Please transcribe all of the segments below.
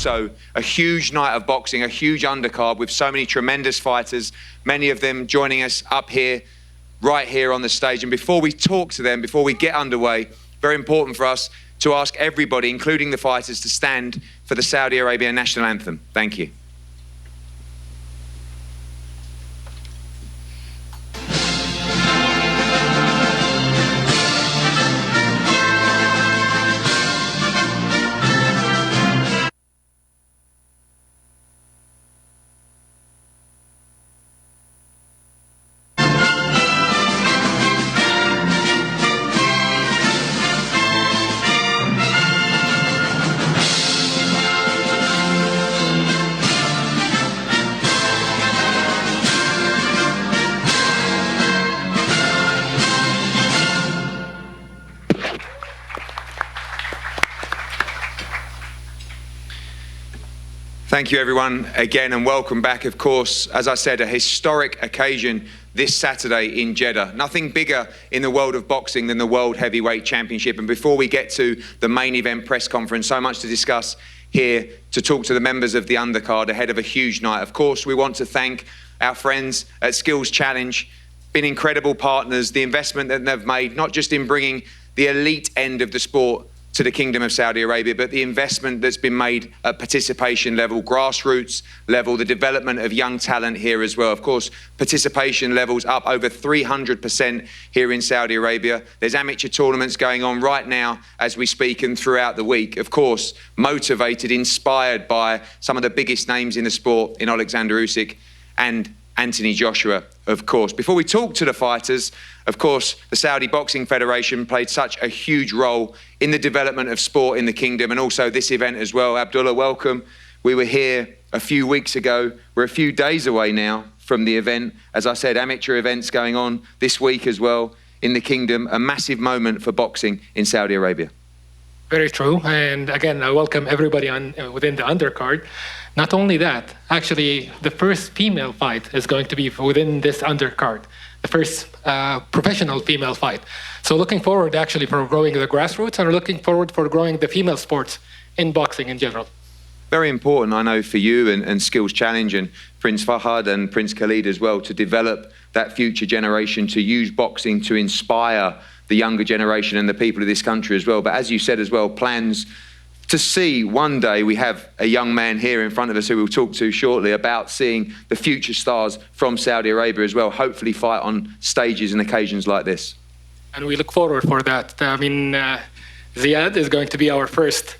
also a huge night of boxing, a huge undercard with so many tremendous fighters, many of them joining us up here, right here on the stage. And before we talk to them, before we get underway, very important for us to ask everybody, including the fighters, to stand for the Saudi Arabia national anthem. Thank you. Thank you, everyone, again, and welcome back. Of course, as I said, a historic occasion this Saturday in Jeddah. Nothing bigger in the world of boxing than the World Heavyweight Championship. And before we get to the main event press conference, so much to discuss here to talk to the members of the undercard ahead of a huge night. Of course, we want to thank our friends at Skills Challenge, been incredible partners, the investment that they've made, not just in bringing the elite end of the sport to the Kingdom of Saudi Arabia, but the investment that's been made at participation level, grassroots level, the development of young talent here as well. Of course, participation levels up over 300% here in Saudi Arabia. There's amateur tournaments going on right now as we speak and throughout the week. Of course, motivated, inspired by some of the biggest names in the sport in Oleksandr Usyk and Anthony Joshua, of course. Before we talk to the fighters, of course, the Saudi Boxing Federation played such a huge role in the development of sport in the kingdom and also this event as well. Abdullah, welcome. We were here a few weeks ago. We're a few days away now from the event. As I said, amateur events going on this week as well in the kingdom. A massive moment for boxing in Saudi Arabia. Very true. And again, I welcome everybody within the undercard. Not only that, actually, the first female fight is going to be within this undercard, the first professional female fight. So looking forward, actually, for growing the grassroots and looking forward for growing the female sports in boxing in general. Very important, I know, for you and Skills Challenge and Prince Fahad and Prince Khalid as well to develop that future generation, to use boxing to inspire the younger generation and the people of this country as well. But as you said as well, plans to see one day, we have a young man here in front of us who we'll talk to shortly about seeing the future stars from Saudi Arabia as well, hopefully fight on stages and occasions like this. And we look forward for that. I mean, Ziad is going to be our first,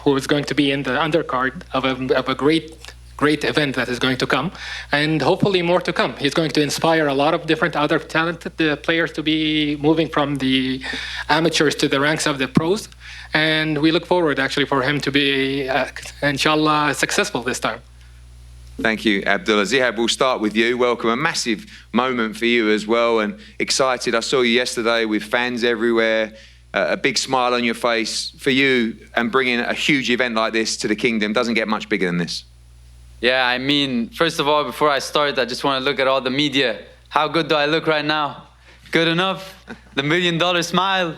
who is going to be in the undercard of a great event that is going to come, and hopefully more to come. He's going to inspire a lot of different other talented players to be moving from the amateurs to the ranks of the pros. And we look forward actually for him to be, inshallah, successful this time. Thank you, Abdullah. Ziad, we'll start with you. Welcome. A massive moment for you as well, and excited. I saw you yesterday with fans everywhere, a big smile on your face for you, and bringing a huge event like this to the kingdom. Doesn't get much bigger than this. Yeah, I mean, first of all, before I start, I just want to look at all the media. How good do I look right now? Good enough? The $1 million smile?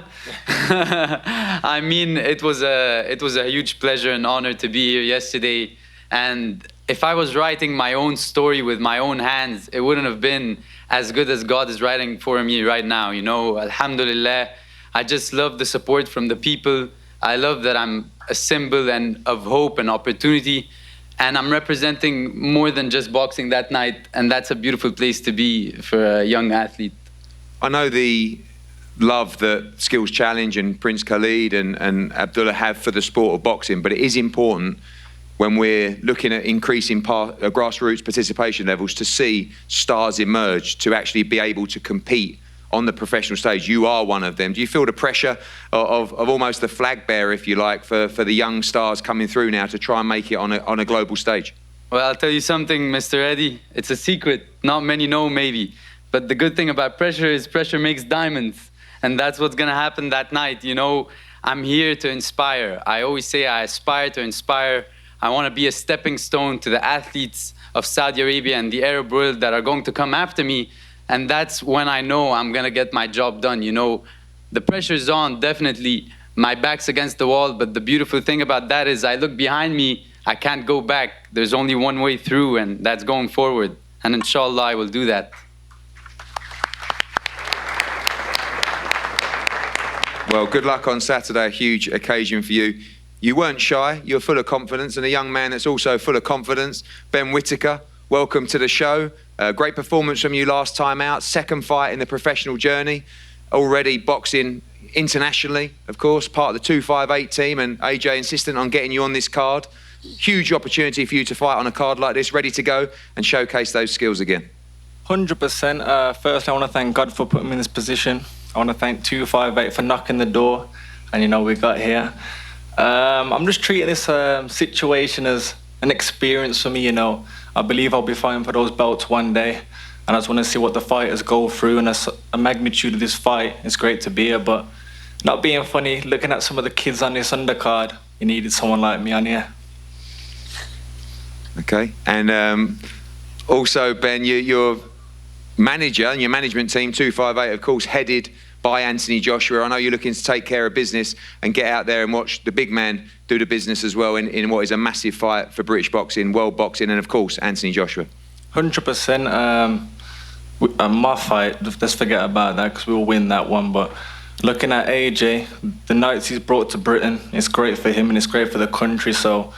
I mean, it was a huge pleasure and honor to be here yesterday. And if I was writing my own story with my own hands, it wouldn't have been as good as God is writing for me right now. You know, alhamdulillah, I just love the support from the people. I love that I'm a symbol of hope and opportunity. And I'm representing more than just boxing that night. And that's a beautiful place to be for a young athlete. I know the love that Skills Challenge and Prince Khalid and Abdullah have for the sport of boxing, but it is important when we're looking at increasing grassroots participation levels to see stars emerge, to actually be able to compete on the professional stage. You are one of them. Do you feel the pressure of almost the flag bearer, if you like, for the young stars coming through now to try and make it on a global stage? Well, I'll tell you something, Mr. Eddie. It's a secret. Not many know, maybe. But the good thing about pressure is pressure makes diamonds. And that's what's going to happen that night. You know, I'm here to inspire. I always say I aspire to inspire. I want to be a stepping stone to the athletes of Saudi Arabia and the Arab world that are going to come after me. And that's when I know I'm going to get my job done. You know, the pressure's on, definitely. My back's against the wall. But the beautiful thing about that is I look behind me, I can't go back. There's only one way through, and that's going forward. And inshallah, I will do that. Well, good luck on Saturday, a huge occasion for you. You weren't shy, you're full of confidence, and a young man that's also full of confidence, Ben Whittaker, welcome to the show. Great performance from you last time out, second fight in the professional journey, already boxing internationally, of course, part of the 258 team, and AJ insistent on getting you on this card. Huge opportunity for you to fight on a card like this, ready to go and showcase those skills again. 100%. Firstly, I want to thank God for putting me in this position. I want to thank 258 for knocking the door, and you know, we got here. I'm just treating this situation as an experience for me, you know. I believe I'll be fighting for those belts one day, and I just want to see what the fighters go through, and that's a magnitude of this fight. It's great to be here, but not being funny, looking at some of the kids on this undercard, you needed someone like me on here. Okay, and also, Ben, your manager and your management team, 258, of course, headed by Anthony Joshua. I know you're looking to take care of business and get out there and watch the big man do the business as well in what is a massive fight for British boxing, world boxing, and of course, Anthony Joshua. 100%. My fight, let's forget about that because we'll win that one. But looking at AJ, the nights he's brought to Britain, it's great for him and it's great for the country. So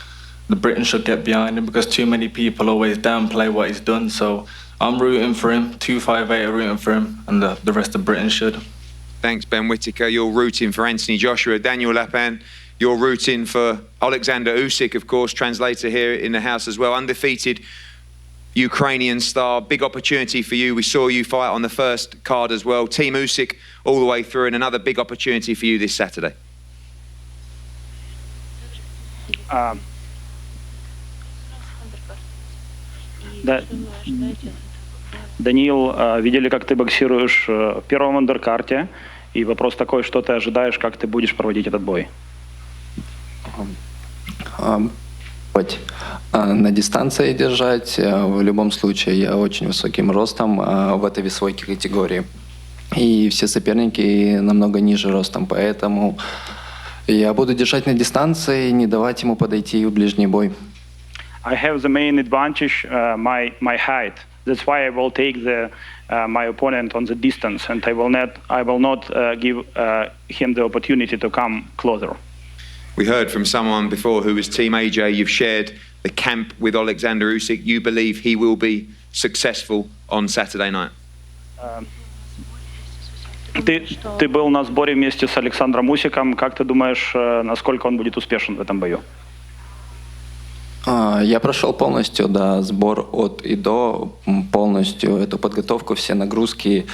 the Britain should get behind him because too many people always downplay what he's done. So I'm rooting for him, 258 are rooting for him, and the rest of Britain should. Thanks, Ben Whittaker. You're rooting for Anthony Joshua. Daniel Lapan, you're rooting for Oleksandr Usyk, of course, translator here in the house as well. Undefeated Ukrainian star. Big opportunity for you. We saw you fight on the first card as well. Team Usyk all the way through, and another big opportunity for you this Saturday. Даниил, видели, как ты боксируешь в первом андеркарте, и вопрос такой, что ты ожидаешь, как ты будешь проводить этот бой? На дистанции держать, в любом случае, я очень высоким ростом в этой весовой категории. И все соперники намного ниже ростом, поэтому я буду держать на дистанции и не давать ему подойти в ближний бой. I have the main advantage, my height. That's why I will take my opponent on the distance, and I will not give him the opportunity to come closer. We heard from someone before who was Team AJ. You've shared the camp with Oleksandr Usyk. You believe he will be successful on Saturday night? Ты был на сборе вместе с Александром Усиком. Как ты думаешь, насколько он будет успешен в этом бою? Я прошел полностью, да, сбор от и до, полностью эту подготовку, все нагрузки.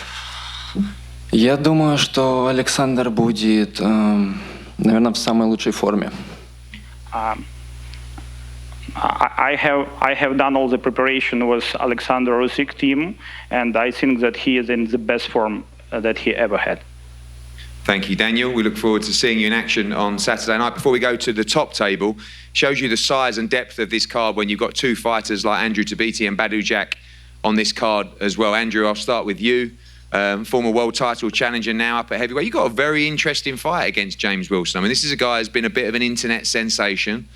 Я думаю, что Александр будет, наверное, в самой лучшей форме. I have done all the preparation with Oleksandr Usyk team, and I think that he is in the best form that he ever had. Thank you, Daniel. We look forward to seeing you in action on Saturday night. Before we go to the top table, shows you the size and depth of this card when you've got two fighters like Andrew Tabiti and Badu Jack on this card as well. Andrew, I'll start with you. Former world title challenger, now up at heavyweight. You've got a very interesting fight against James Wilson. I mean, this is a guy who's been a bit of an internet sensation.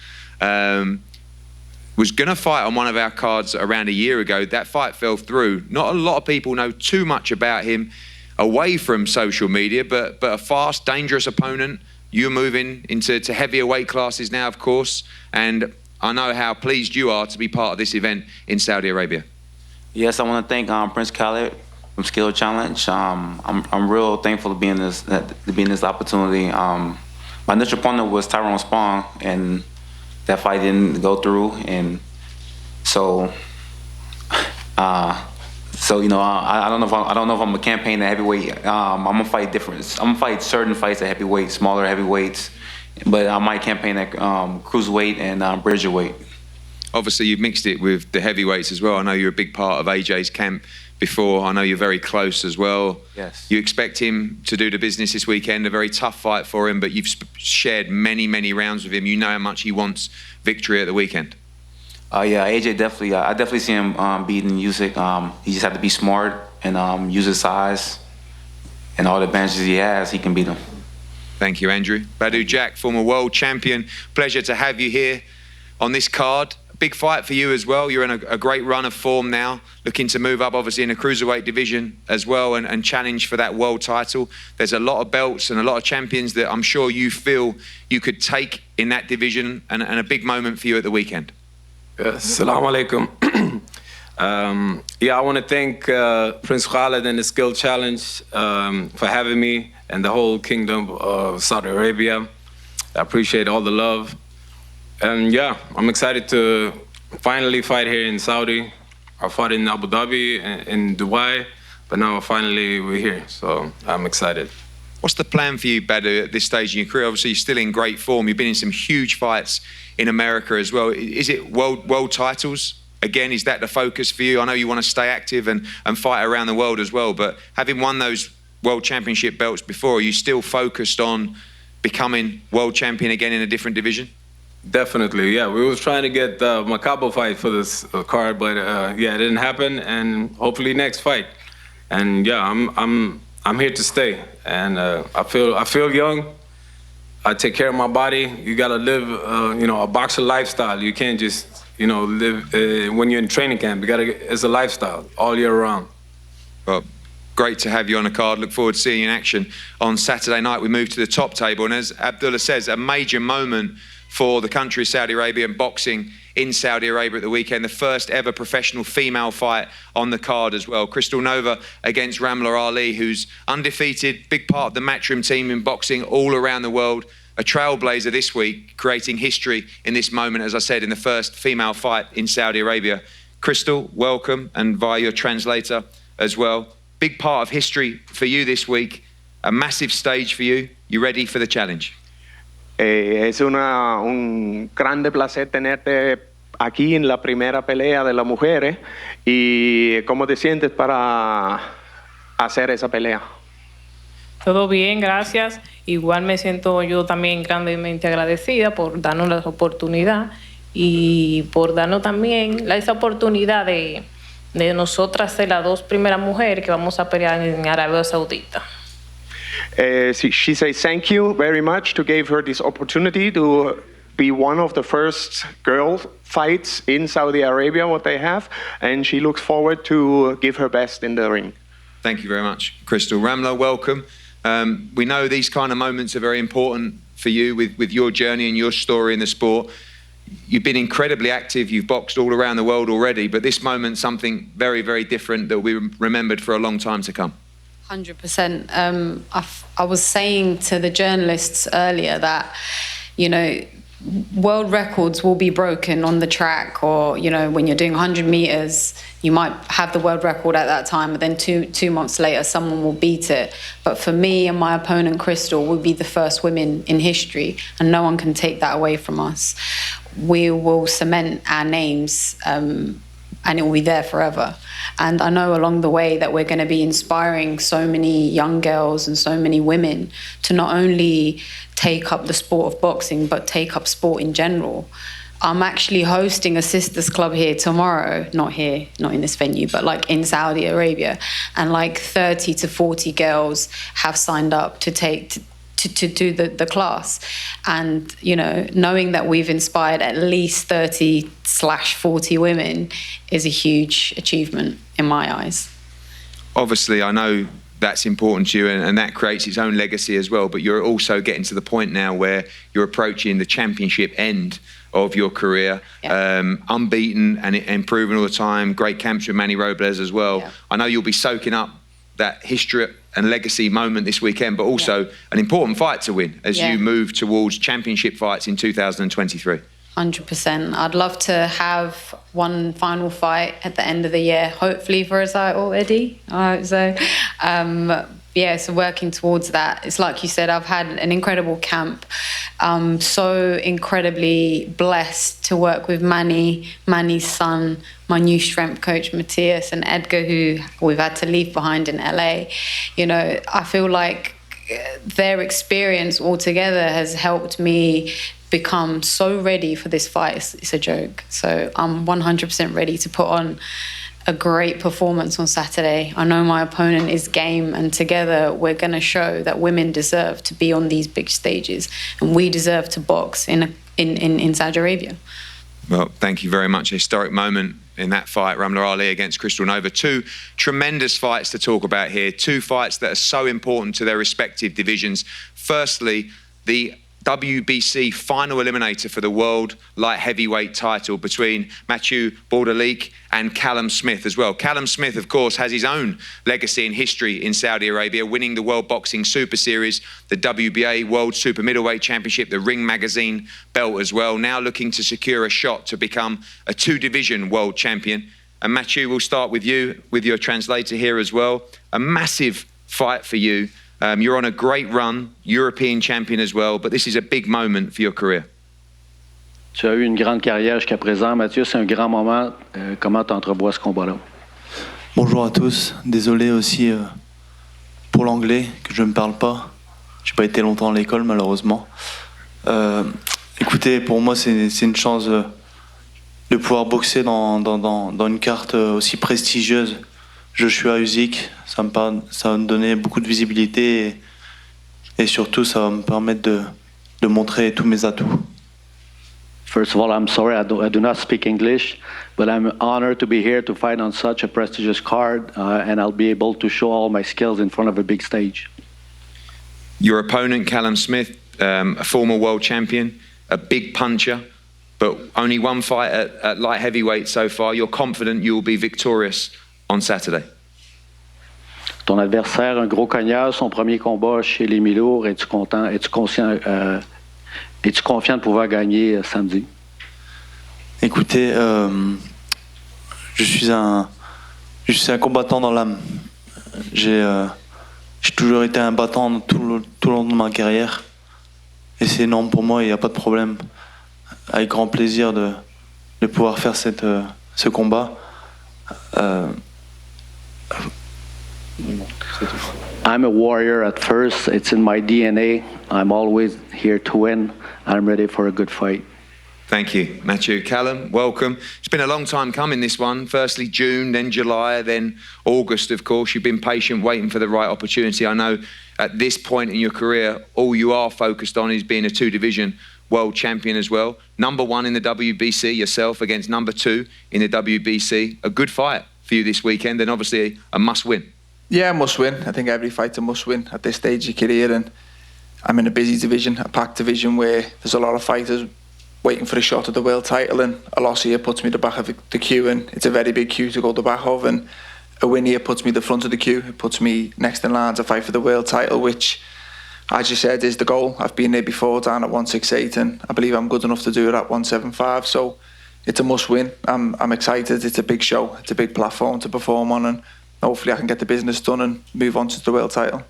Was going to fight on one of our cards around a year ago. That fight fell through. Not a lot of people know too much about him away from social media, but a fast, dangerous opponent. You're moving into heavier weight classes now, of course, and I know how pleased you are to be part of this event in Saudi Arabia. Yes, I want to thank Prince Khaled from Skill Challenge. I'm real thankful to be in this opportunity. My initial opponent was Tyrone Spong, and that fight didn't go through, and so. So you know, I don't know if I'm gonna campaign at heavyweight. I'm gonna fight different. I'm gonna fight certain fights at heavyweight, smaller heavyweights, but I might campaign at cruiserweight and bridgerweight. Obviously, you've mixed it with the heavyweights as well. I know you're a big part of AJ's camp before. I know you're very close as well. Yes. You expect him to do the business this weekend. A very tough fight for him, but you've shared many rounds with him. You know how much he wants victory at the weekend. Yeah, AJ definitely. I definitely see him beating Usyk. He just has to be smart and use his size and all the advantages he has. He can beat him. Thank you, Andrew. Badu Jack, former world champion. Pleasure to have you here. on this card. Big fight for you as well. You're in a great run of form now, looking to move up obviously in the cruiserweight division as well and challenge for that world title. There's a lot of belts and a lot of champions that I'm sure you feel you could take in that division, and a big moment for you at the weekend. Assalamu alaikum. I want to thank Prince Khalid and the Skill Challenge for having me and the whole Kingdom of Saudi Arabia. I appreciate all the love. And yeah, I'm excited to finally fight here in Saudi. I fought in Abu Dhabi and in Dubai, but now finally we're here, so I'm excited. What's the plan for you, Badr, at this stage in your career? Obviously, you're still in great form. You've been in some huge fights in America as well. Is it world titles? Again, is that the focus for you? I know you want to stay active and fight around the world as well, but having won those world championship belts before, are you still focused on becoming world champion again in a different division? Definitely, yeah. We was trying to get the Macabo fight for this card, but it didn't happen. And hopefully next fight. And yeah, I'm here to stay. And I feel young. I take care of my body. You gotta live, a boxer lifestyle. You can't just, live when you're in training camp. It's a lifestyle all year round. Well, great to have you on the card. Look forward to seeing you in action on Saturday night. We move to the top table, and as Abdullah says, a major moment for the country of Saudi Arabia and boxing in Saudi Arabia at the weekend. The first ever professional female fight on the card as well. Crystal Nova against Ramla Ali, who's undefeated, big part of the Matchroom team in boxing all around the world. A trailblazer this week, creating history in this moment, as I said, in the first female fight in Saudi Arabia. Crystal, welcome, and via your translator as well. Big part of history for you this week. A massive stage for you. You ready for the challenge? Es un grande placer tenerte aquí en la primera pelea de las mujeres. ¿Y cómo te sientes para hacer esa pelea? Todo bien, gracias. Igual me siento yo también grandemente agradecida por darnos la oportunidad y por darnos también esa oportunidad de nosotras ser las dos primeras mujeres que vamos a pelear en Arabia Saudita. She says thank you very much to give her this opportunity to be one of the first girl fights in Saudi Arabia, what they have, and she looks forward to give her best in the ring. Thank you very much, Crystal. Ramla, welcome. We know these kind of moments are very important for you with your journey and your story in the sport. You've been incredibly active. You've boxed all around the world already, but this moment, something very, very different that will be remembered for a long time to come. 100%. I was saying to the journalists earlier that, world records will be broken on the track, or, when you're doing 100 meters, you might have the world record at that time, but then two months later, someone will beat it. But for me and my opponent, Crystal, we'll be the first women in history, and no one can take that away from us. We will cement our names, and it will be there forever. And I know along the way that we're going to be inspiring so many young girls and so many women to not only take up the sport of boxing, but take up sport in general. I'm actually hosting a sisters club here tomorrow, not in this venue, but like in Saudi Arabia. And like 30 to 40 girls have signed up to do the class. And, knowing that we've inspired at least 30/40 women is a huge achievement in my eyes. Obviously, I know that's important to you, and that creates its own legacy as well, but you're also getting to the point now where you're approaching the championship end of your career, unbeaten and improving all the time, great camps with Manny Robles as well. Yeah. I know you'll be soaking up that history and legacy moment this weekend, but also an important fight to win as you move towards championship fights in 2023. 100%. I'd love to have one final fight at the end of the year, hopefully for a title, Eddie. I hope so. So working towards that. It's like you said, I've had an incredible camp. I'm so incredibly blessed to work with Manny's son, my new strength coach, Matthias, and Edgar, who we've had to leave behind in LA. I feel like their experience altogether has helped me become so ready for this fight. It's a joke. So I'm 100% ready to put on a great performance on Saturday. I know my opponent is game, and together we're going to show that women deserve to be on these big stages, and we deserve to box in Saudi Arabia. Well, thank you very much. A historic moment in that fight, Ramla Ali against Crystal Nova. Two tremendous fights to talk about here. Two fights that are so important to their respective divisions. Firstly, the WBC final eliminator for the world light heavyweight title between Matchroom Bordalik and Callum Smith as well. Callum Smith, of course, has his own legacy and history in Saudi Arabia, winning the World Boxing Super Series, the WBA World Super Middleweight Championship, the Ring Magazine belt as well. Now looking to secure a shot to become a two-division world champion. And Matchroom, we'll start with you, with your translator here as well. A massive fight for you. You're on a great run, European champion as well, but this is a big moment for your career. Tu as eu une grande carrière jusqu'à présent, Mathieu, c'est un grand moment. Comment tu entrevois ce combat-là? Bonjour à tous, désolé aussi pour l'anglais, que je ne parle pas. Je n'ai pas été longtemps à l'école, malheureusement. Écoutez, pour moi, c'est une chance de pouvoir boxer dans une carte aussi prestigieuse. Joshua Usyk, ça va me donner beaucoup de visibilité et surtout ça va me permettre de montrer tous mes atouts. First of all, I'm sorry, I do not speak English, but I'm honored to be here to fight on such a prestigious card, and I'll be able to show all my skills in front of a big stage. Your opponent, Callum Smith, a former world champion, a big puncher, but only one fight at light heavyweight so far. You're confident you will be victorious on Saturday? Ton adversaire, un gros cogneur, son premier combat chez les mi-lourds, es-tu confiant de pouvoir gagner samedi? Écoutez, je suis un combattant dans l'âme. J'ai toujours été un battant tout le long de ma carrière et c'est énorme pour moi, il n'y a pas de problème. Avec grand plaisir de pouvoir faire ce combat. I'm a warrior at first. It's in my DNA. I'm always here to win. I'm ready for a good fight. Thank you, Matchroom. Callum, welcome. It's been a long time coming, this one. Firstly June, then July, then August, of course. You've been patient, waiting for the right opportunity. I know at this point in your career, all you are focused on is being a two-division world champion as well. Number one in the WBC yourself against number two in the WBC. A good fight for you this weekend and obviously a must-win. Yeah, must win. I think every fight's a must win at this stage of your career, and I'm in a busy division, a packed division where there's a lot of fighters waiting for a shot at the world title, and a loss here puts me at the back of the queue, and it's a very big queue to go to the back of, and a win here puts me at the front of the queue. It puts me next in line to fight for the world title, which, as you said, is the goal. I've been there before, down at 168, and I believe I'm good enough to do it at 175, so it's a must win. I'm excited. It's a big show. It's a big platform to perform on, and hopefully I can get the business done and move on to the world title.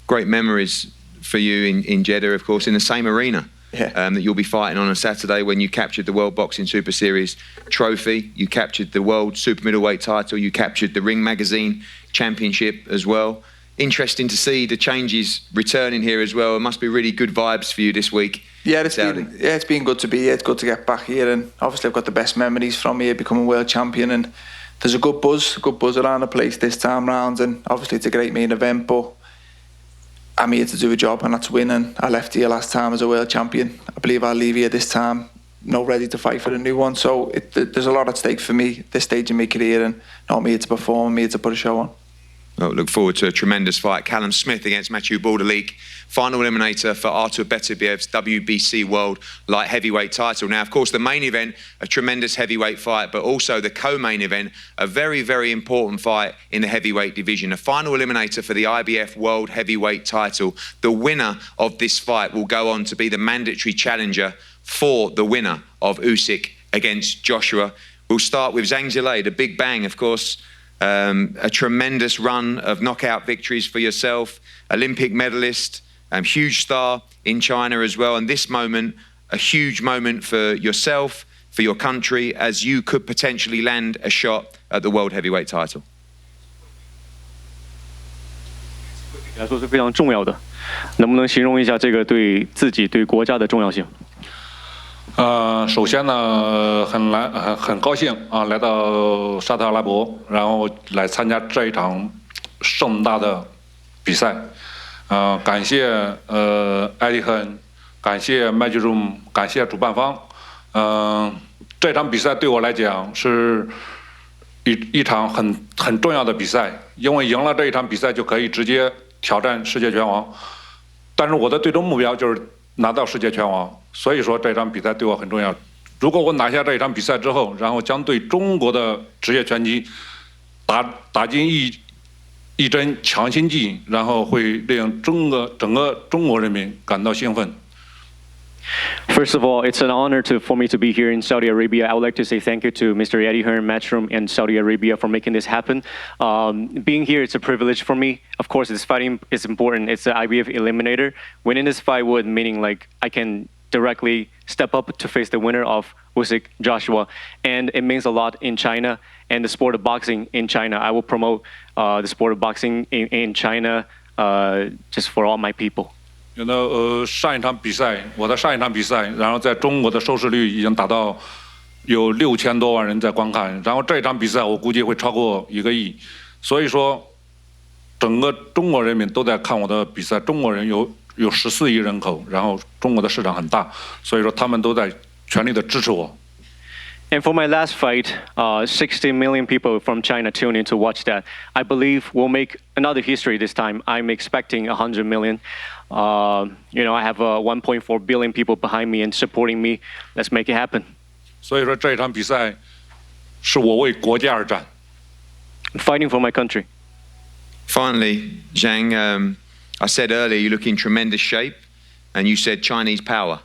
Great memories for you in Jeddah, of course, in the same arena that you'll be fighting on Saturday when you captured the World Boxing Super Series trophy. You captured the World Super Middleweight title. You captured the Ring Magazine Championship as well. Interesting to see the changes returning here as well. It must be really good vibes for you this week. Yeah, it's been good to be here. It's good to get back here, and obviously I've got the best memories from here, becoming world champion, and there's a good buzz around the place this time round, and obviously it's a great main event, but I'm here to do a job, and that's win, and I left here last time as a world champion. I believe I'll leave here this time ready to fight for a new one, so there's a lot at stake for me this stage in my career, and I'm here to perform, I'm here to put a show on. Well, look forward to a tremendous fight. Callum Smith against Matchroom Bordalik, final eliminator for Artur Beterbiev's WBC World Light Heavyweight title. Now, of course, the main event, a tremendous heavyweight fight, but also the co-main event, a very, very important fight in the heavyweight division. A final eliminator for the IBF World Heavyweight title. The winner of this fight will go on to be the mandatory challenger for the winner of Usyk against Joshua. We'll start with Zhang Zhilei, the big bang, of course. A tremendous run of knockout victories for yourself, Olympic medalist, huge star in China as well. And this moment, a huge moment for yourself, for your country, as you could potentially land a shot at the world heavyweight title. 来说是非常重要的，能不能形容一下这个对自己、对国家的重要性？首先呢，很高兴啊，来到沙特阿拉伯，然后来参加这一场盛大的比赛。感谢艾迪亨，感谢 Matchroom， 感谢主办方。这场比赛对我来讲是一场很重要的比赛，因为赢了这一场比赛就可以直接挑战世界拳王。但是我的最终目标就是拿到世界拳王，所以说这场比赛对我很重要。如果我拿下这一场比赛之后，然后将对中国的职业拳击打进一针强心剂，然后会令整个中国人民感到兴奋。First of all, it's an honor for me to be here in Saudi Arabia. I would like to say thank you to Mr. Eddie Hearn, Matchroom, and Saudi Arabia for making this happen. Being here, it's a privilege for me. Of course, this fighting is important. It's the IBF eliminator. Winning this fight would meaning like I can directly step up to face the winner of Usyk Joshua, and it means a lot in China and the sport of boxing in China. I will promote the sport of boxing in China just for all my people. 我的上一场比赛，然后在中国的收视率已经达到有6000多万人在观看，然后这场比赛我估计会超过1个亿，所以说整个中国人民都在看我的比赛，中国人有14亿人口，然后中国的市场很大，所以说他们都在全力的支持我。And for my last fight, 60 million people from China tuned in to watch that. I believe we'll make another history this time. I'm expecting 100 million. I have 1.4 billion people behind me and supporting me. Let's make it happen. 所以说这场比赛是我为国家而战。I'm fighting for my country. Finally, Zhang, I said earlier you look in tremendous shape, and you said Chinese power.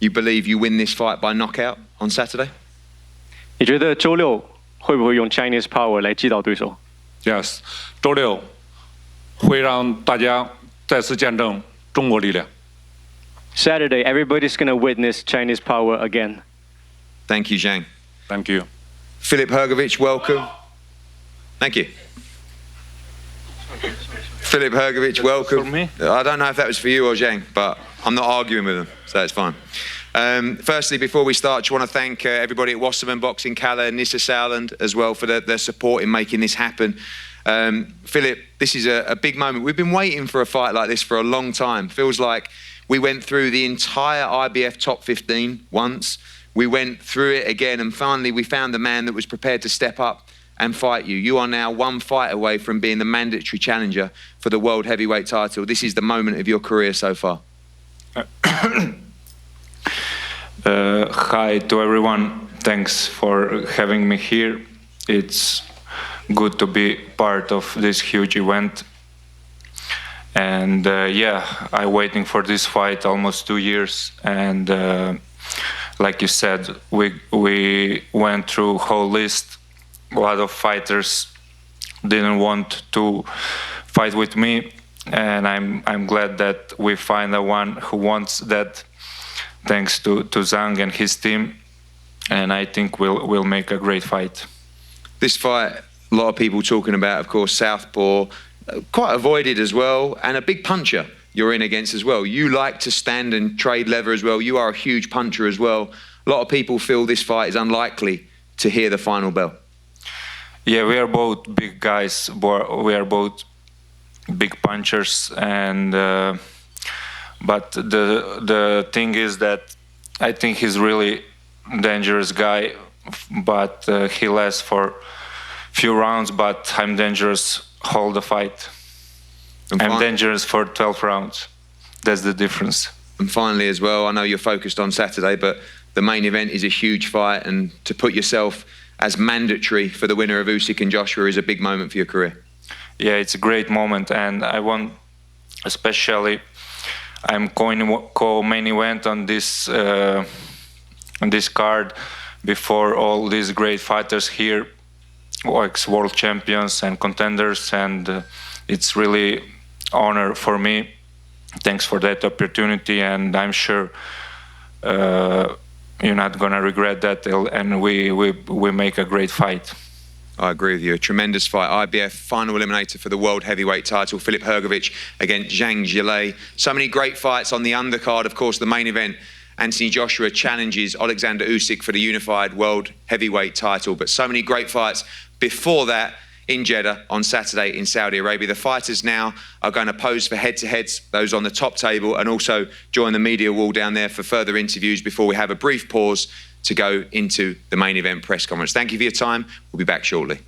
You believe you win this fight by knockout on Saturday? 你觉得周六会不会用 Chinese power 来击倒对手 ？Yes， 周六会让大家再次见证中国力量。Saturday, everybody's going to witness Chinese power again. Thank you, Zhang. Thank you. Filip Hrgovic, welcome. Thank you. Filip Hrgovic, welcome. For me? I don't know if that was for you or Zhang, but I'm not arguing with them, so it's fine. Firstly, before we start, I just want to thank everybody at Wasserman Boxing, Kalle and Nissa Sauland as well for their support in making this happen. Filip, this is a big moment. We've been waiting for a fight like this for a long time. Feels like we went through the entire IBF top 15 once. We went through it again, and finally we found the man that was prepared to step up and fight you. You are now one fight away from being the mandatory challenger for the world heavyweight title. This is the moment of your career so far. Hi to everyone. Thanks for having me here. It's good to be part of this huge event. And I'm waiting for this fight almost 2 years. And like you said, we went through whole list. A lot of fighters didn't want to fight with me, and I'm glad that we find the one who wants that. Thanks to Zhang and his team, and I think we'll make a great fight. This fight, a lot of people talking about, of course, southpaw, quite avoided as well, and a big puncher you're in against as well. You like to stand and trade leather as well. You are a huge puncher as well. A lot of people feel this fight is unlikely to hear the final bell. Yeah, we are both big guys. We are both big punchers, and but the thing is that I think he's really dangerous guy. But he lasts for few rounds. But I'm dangerous whole the fight. I'm dangerous for 12 rounds. That's the difference. And finally, as well, I know you're focused on Saturday, but the main event is a huge fight, and to put yourself as mandatory for the winner of Usyk and Joshua is a big moment for your career. Yeah, it's a great moment, and I want, especially, I'm going to co-main event on this card before all these great fighters here, ex-world champions and contenders, and it's really honor for me. Thanks for that opportunity, and I'm sure you're not gonna regret that, and we make a great fight. I agree with you. A tremendous fight. IBF final eliminator for the world heavyweight title. Filip Hrgovic against Zhang Zhilei. So many great fights on the undercard. Of course, the main event, Anthony Joshua challenges Oleksandr Usyk for the unified world heavyweight title. But so many great fights before that in Jeddah on Saturday in Saudi Arabia. The fighters now are going to pose for head-to-heads, those on the top table, and also join the media wall down there for further interviews before we have a brief pause to go into the main event press conference. Thank you for your time. We'll be back shortly.